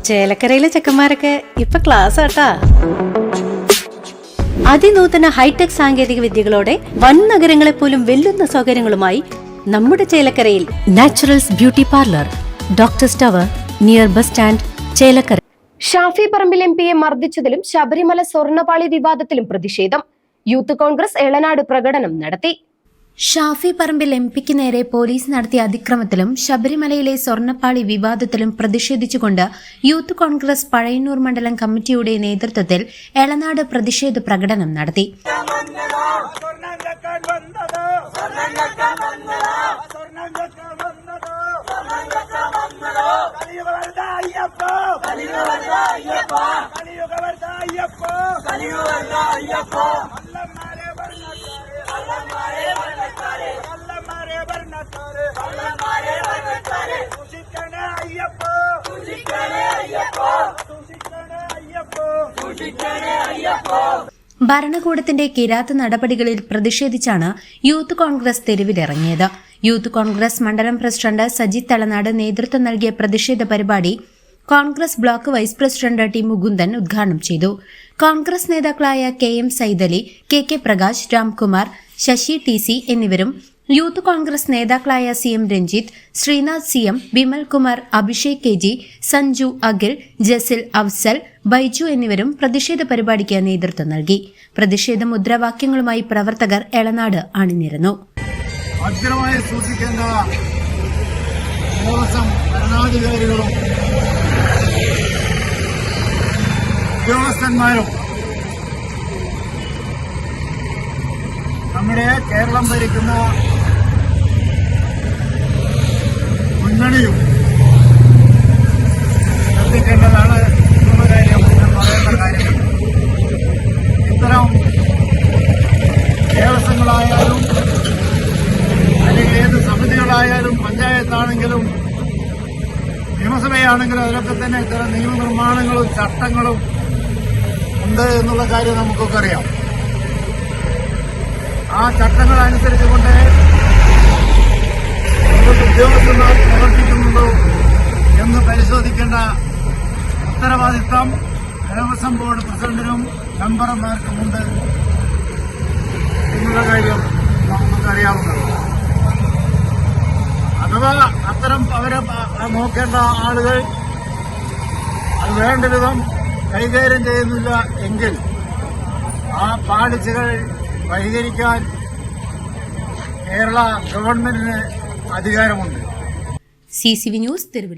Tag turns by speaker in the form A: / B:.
A: ചേലക്കരയിലെ ചെക്കന്മാരൊക്കെ ഇപ്പൊ ക്ലാസ് ആട്ടാ. അതിനൂതന ഹൈടെക് സാങ്കേതിക വിദ്യകളോടെ വൻ നഗരങ്ങളെ പോലും വെല്ലുന്ന സൗകര്യങ്ങളുമായി നമ്മുടെ ചേലക്കരയിൽ Naturals beauty parlour, doctors tower, near bus stand, Chelakkara.
B: Shafi Parambil എംപിയെ മർദ്ദിച്ചതിലും ശബരിമല സ്വർണ്ണപാളി വിവാദത്തിലും പ്രതിഷേധം. യൂത്ത് കോൺഗ്രസ് എളനാട് പ്രകടനം നടത്തി.
C: ഷാഫി പറമ്പിൽ എംപിക്ക് നേരെ പോലീസ് നടത്തിയ അതിക്രമത്തിലും ശബരിമലയിലെ സ്വർണ്ണപ്പാളി വിവാദത്തിലും പ്രതിഷേധിച്ചുകൊണ്ട് യൂത്ത് കോൺഗ്രസ് പഴയന്നൂർ മണ്ഡലം കമ്മിറ്റിയുടെ നേതൃത്വത്തിൽ എളനാട് പ്രതിഷേധ പ്രകടനം നടത്തി. ഭരണകൂടത്തിന്റെ കിരാത നടപടികളിൽ പ്രതിഷേധിച്ചാണ് യൂത്ത് കോൺഗ്രസ് തെരുവിലിറങ്ങിയത്. യൂത്ത് കോൺഗ്രസ് മണ്ഡലം പ്രസിഡന്റ് സജിത് തളനാട് നേതൃത്വം നൽകിയ പ്രതിഷേധ പരിപാടി Congress block vice president T Mukundan ഉദ്ഘാടനം ചെയ്തു. കോൺഗ്രസ് നേതാക്കളായ KM Saidali, KK Prakash, Ramkumar, Sasi TC എന്നിവരും യൂത്ത് കോൺഗ്രസ് നേതാക്കളായ CM Ranjith, Sreenath CM, Vimal Kumar, Abhishek KG, Sanju, Akhil, Jasil, Afsal, Baiju എന്നിവരും പ്രതിഷേധ പരിപാടിക്ക് നേതൃത്വം നൽകി. പ്രതിഷേധ മുദ്രാവാക്യങ്ങളുമായി പ്രവർത്തകർ എളനാട് അണിനിരന്നു.
D: ഭദ്രമായി സൂക്ഷിക്കേണ്ട ഭരണാധികാരികളും ഉദ്യോഗസ്ഥന്മാരും നമ്മുടെ കേരളം ഭരിക്കുന്ന മുന്നണിയും ശ്രദ്ധിക്കേണ്ടതാണ് എന്നുള്ള കാര്യം ഞാൻ പറയേണ്ട കാര്യങ്ങൾ. ഇത്തരം ദേവസ്വങ്ങളായാലും അല്ലെങ്കിൽ ഏത് സമിതികളായാലും പഞ്ചായത്താണെങ്കിലും നിയമസഭയാണെങ്കിലും അതിലൊക്കെ തന്നെ ഇത്തരം നിയമനിർമ്മാണങ്ങളും ചട്ടങ്ങളും ഉണ്ട് എന്നുള്ള കാര്യം നമുക്കൊക്കെ അറിയാം. ആ ചട്ടങ്ങൾ അനുസരിച്ചുകൊണ്ട് ഉദ്യോഗസ്ഥന്മാർ പ്രവർത്തിക്കുന്നുണ്ടോ എന്ന് പരിശോധിക്കേണ്ട ഉത്തരവാദിത്വം ദേവസ്വം ബോർഡ് പ്രസിഡന്റിനും മെമ്പർമാർക്കുമുണ്ട് എന്നുള്ള കാര്യം നമുക്കറിയാവുന്നതാണ്. അഥവാ അത്തരം അവരെ നോക്കേണ്ട ആളുകൾ അത് വേണ്ട വിധം കൈകാര്യം ചെയ്യുന്നില്ല എങ്കിൽ ആ പാളിച്ചകൾ പരിഹരിക്കാൻ കേരള ഗവൺമെന്റിന് അധികാരമുണ്ട്.
C: CCV news, Thiruvalla.